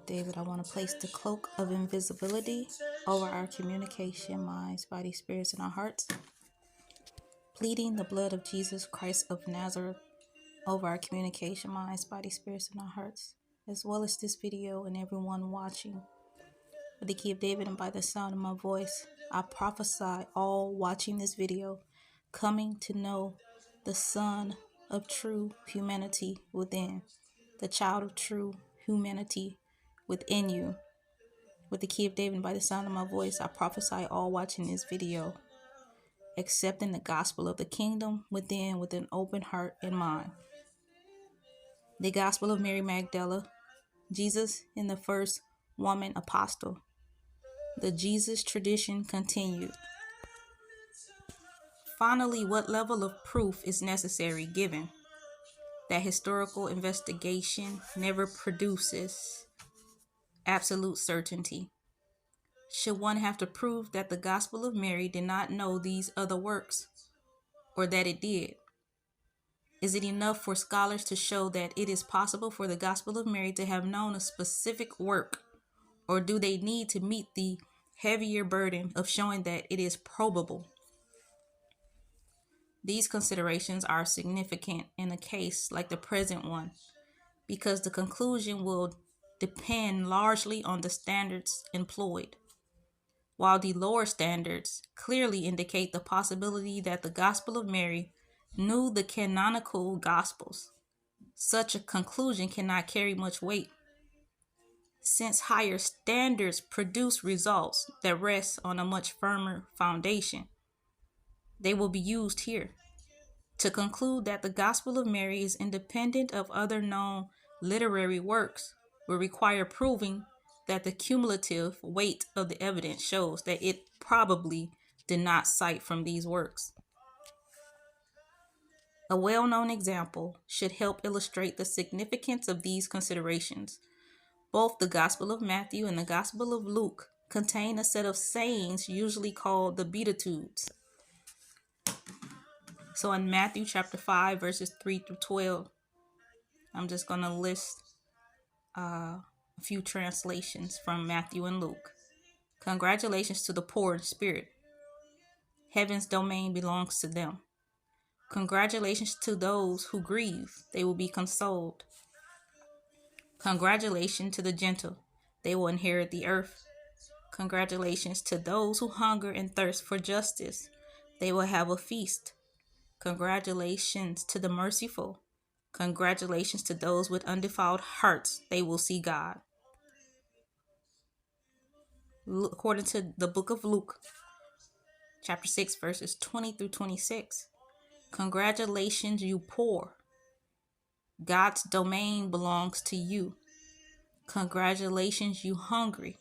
David, I want to place the cloak of invisibility over our communication, minds, bodies, spirits, and our hearts, pleading the blood of Jesus Christ of Nazareth over our communication, minds, bodies, spirits, and our hearts, as well as this video and everyone watching. With the key of David and by the sound of my voice, I prophesy all watching this video coming to know the Son of true humanity within, the child of true humanity within you. With the key of David and by the sound of my voice, I prophesy all watching this video accepting the gospel of the kingdom within with an open heart and mind. The gospel of Mary Magdala, Jesus in the first woman apostle. The Jesus tradition continued. Finally, what level of proof is necessary given that historical investigation never produces absolute certainty? Should one have to prove that the Gospel of Mary did not know these other works, or that it did? Is it enough for scholars to show that it is possible for the Gospel of Mary to have known a specific work, or do they need to meet the heavier burden of showing that it is probable? These considerations are significant in a case like the present one, because the conclusion will depend largely on the standards employed. While the lower standards clearly indicate the possibility that the Gospel of Mary knew the canonical Gospels, such a conclusion cannot carry much weight, since higher standards produce results that rest on a much firmer foundation. They will be used here. To conclude that the Gospel of Mary is independent of other known literary works will require proving that the cumulative weight of the evidence shows that it probably did not cite from these works. A well-known example should help illustrate the significance of these considerations. Both the Gospel of Matthew and the Gospel of Luke contain a set of sayings usually called the Beatitudes. So in Matthew chapter 5, verses 3 through 12, I'm just going to list a few translations from Matthew and Luke. Congratulations to the poor in spirit. Heaven's domain belongs to them. Congratulations to those who grieve. They will be consoled. Congratulations to the gentle. They will inherit the earth. Congratulations to those who hunger and thirst for justice. They will have a feast. Congratulations to the merciful. Congratulations to those with undefiled hearts. They will see God. According to the book of Luke, chapter 6, verses 20 through 26. Congratulations, you poor. God's domain belongs to you. Congratulations, you hungry.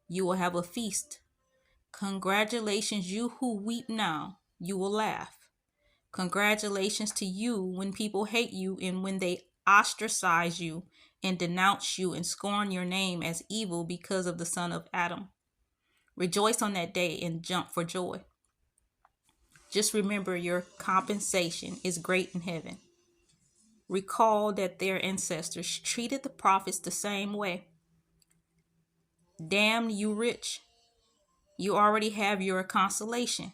You will have a feast. Congratulations, you who weep now. You will laugh. Congratulations to you when people hate you and when they ostracize you and denounce you and scorn your name as evil because of the son of Adam. Rejoice on that day and jump for joy. Just remember your compensation is great in heaven. Recall that their ancestors treated the prophets the same way. Damn you rich. You already have your consolation.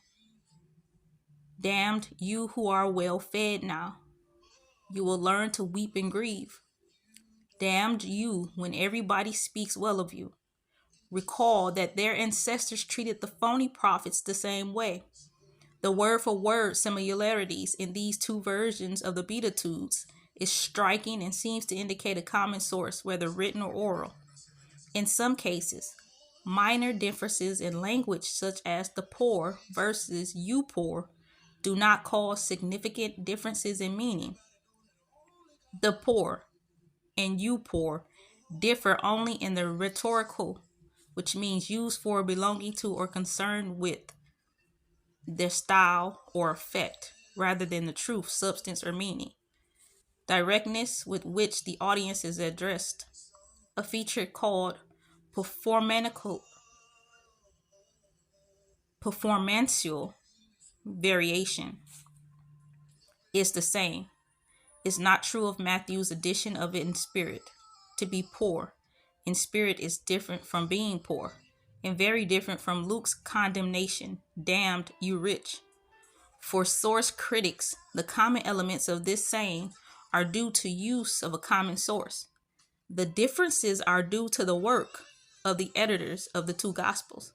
Damned you who are well fed now. You will learn to weep and grieve. Damned you when everybody speaks well of you. Recall that their ancestors treated the phony prophets the same way. The word for word similarities in these two versions of the Beatitudes is striking and seems to indicate a common source, whether written or oral. In some cases, minor differences in language, such as the poor versus you poor, do not cause significant differences in meaning. The poor and you poor differ only in the rhetorical, which means used for, belonging to, or concerned with their style or effect, rather than the truth, substance, or meaning. Directness with which the audience is addressed, a feature called performantial variation, is the same. It's not true of Matthew's addition of it in spirit, to be poor, in spirit is different from being poor, and very different from Luke's condemnation, damned you rich. For source critics, the common elements of this saying are due to use of a common source. The differences are due to the work of the editors of the two Gospels.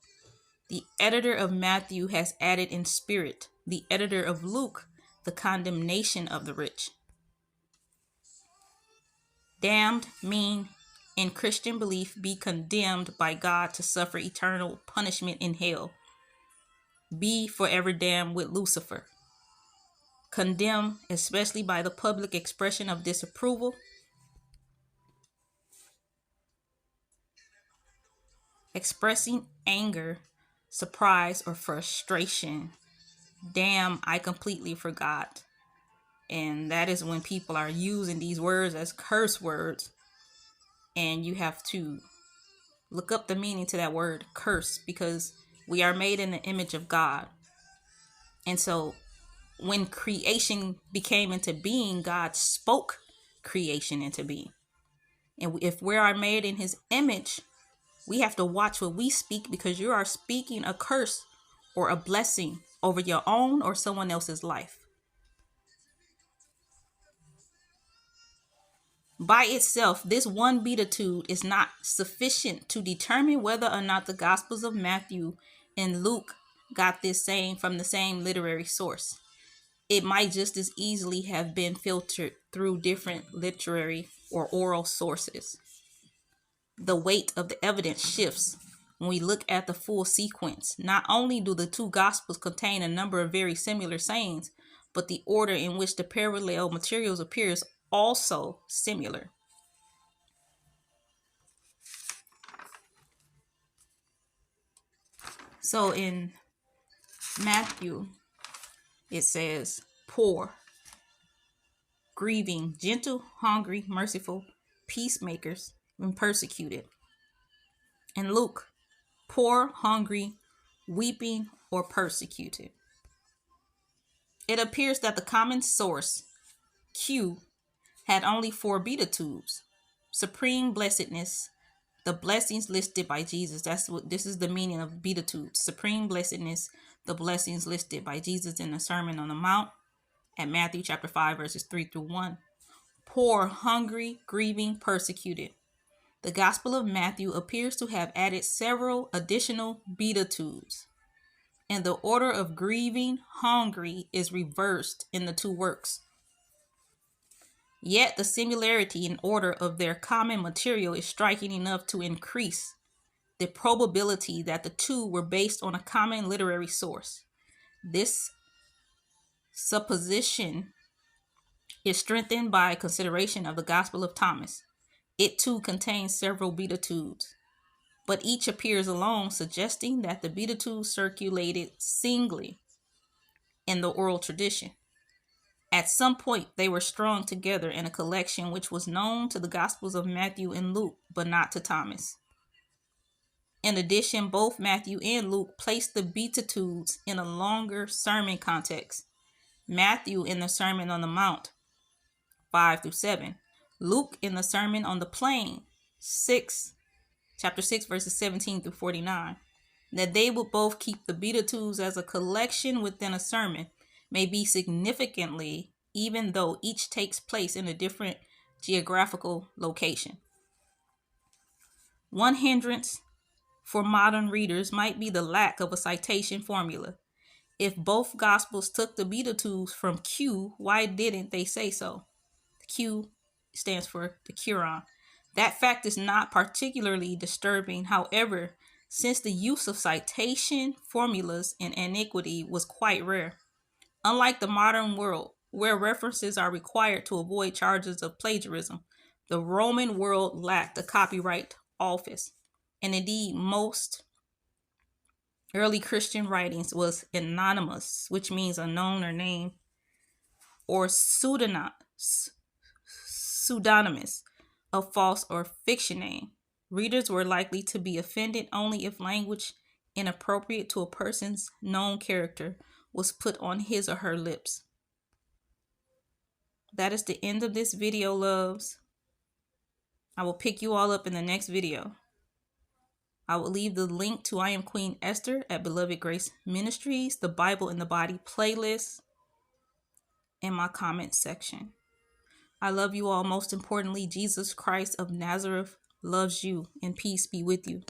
The editor of Matthew has added in spirit, the editor of Luke, the condemnation of the rich. Damned mean, in Christian belief, be condemned by God to suffer eternal punishment in hell. Be forever damned with Lucifer. Condemned, especially by the public expression of disapproval, expressing anger, surprise, or frustration. Damn, I completely forgot. And that is when people are using these words as curse words. And you have to look up the meaning to that word, curse, because we are made in the image of God. And so when creation became into being, God spoke creation into being. And if we are made in his image, we have to watch what we speak, because you are speaking a curse or a blessing over your own or someone else's life. By itself, this one beatitude is not sufficient to determine whether or not the Gospels of Matthew and Luke got this saying from the same literary source. It might just as easily have been filtered through different literary or oral sources. The weight of the evidence shifts when we look at the full sequence. Not only do the two Gospels contain a number of very similar sayings, but the order in which the parallel materials appears also similar. So in Matthew, it says poor, grieving, gentle, hungry, merciful, peacemakers, and persecuted. In Luke, poor, hungry, weeping, or persecuted. It appears that the common source, Q, had only 4 beatitudes: supreme blessedness, the blessings listed by Jesus. This is the meaning of beatitudes. Supreme blessedness, the blessings listed by Jesus in the Sermon on the Mount at Matthew chapter 5, verses 3 through 1. Poor, hungry, grieving, persecuted. The Gospel of Matthew appears to have added several additional beatitudes, and the order of grieving, hungry is reversed in the two works. Yet the similarity in order of their common material is striking enough to increase the probability that the two were based on a common literary source. This supposition is strengthened by consideration of the Gospel of Thomas. It too contains several beatitudes, but each appears alone, suggesting that the beatitudes circulated singly in the oral tradition. At some point, they were strung together in a collection which was known to the Gospels of Matthew and Luke, but not to Thomas. In addition, both Matthew and Luke placed the Beatitudes in a longer sermon context. Matthew in the Sermon on the Mount, 5 through 7. Luke in the Sermon on the Plain, chapter 6, verses 17 through 49. That they would both keep the Beatitudes as a collection within a sermon may be significantly, even though each takes place in a different geographical location. One hindrance for modern readers might be the lack of a citation formula. If both Gospels took the Beatitudes from Q, why didn't they say so? Q stands for the Quran. That fact is not particularly disturbing. However, since the use of citation formulas in antiquity was quite rare, unlike the modern world, where references are required to avoid charges of plagiarism, the Roman world lacked a copyright office. And indeed, most early Christian writings was anonymous, which means unknown or name, or pseudonymous, a false or fiction name. Readers were likely to be offended only if language inappropriate to a person's known character was put on his or her lips. That is the end of this video, loves. I will pick you all up in the next video. I will leave the link to I Am Queen Esther at Beloved Grace Ministries, the Bible in the Body playlist, in my comment section. I love you all. Most importantly, Jesus Christ of Nazareth loves you, and peace be with you.